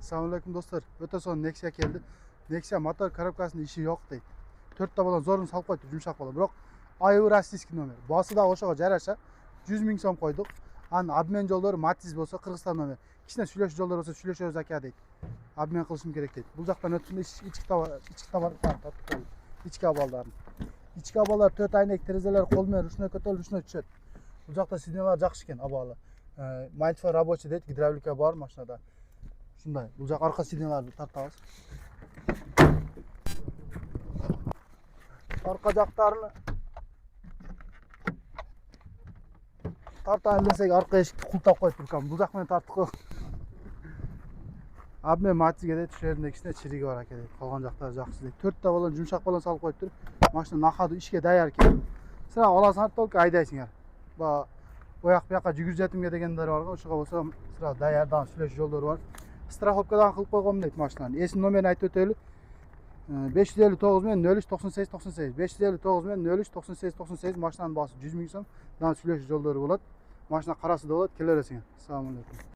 Assalamualaikum dostlar. Öte son Nexia geldi. Nexia motor коробкасында işi yok deydi. 4 balon zorun salып koydu, yumşak balon. Biroq ayı российский номер. Bası da oşoğa жараша 100 ming so'm koyduk. An обмен жолдору Matiz bolsa Kırgızstan номер. Кичине сүйлөшүү жолдору болсо сүйлөшөбүз ака дейт. Обмен кылышым керек дейт. Бул жактан өткөндө ички товар тартып ички абалдарын. Ички абалдар 4 айнек терезелер кол менен ручной көтөрүлүп ручной түшөт. Бул жакта сиденьялар жакшы экен абалы. Мальцо рабочий дейт, гидравлика бар машинада. Шундай. Бул жак арка сиденьяларды тартабыз. Арка жактарын тартайын десек арка эшикти култап коюп турган. Бул жак менен тарттык го. Обмен Матизге дейт, ушул жеринде кичине чириги бар экен дейт. Калган жактары жакшы дейт. 4 балон жумшак балон салып коюптур. Машина накаду ишке даяр экен. Сразу аласың только айдайсыңар. Ба ояк бияка жүгүрүп дегендер бар го, ошого болсо сразу даярдан сүйлөшүү жолдору бар. Страховкадан кылып койгом дейт машинаны. Эсин номерин айтып өтөлү. 559 менен 03 98 98. 559 менен 03 98 98 машинанын баасы 100 миң сом. Дан сүйлөшүү жолдору болот. Машина карасы да болот, келе бересиңер. Assalamu alaikum.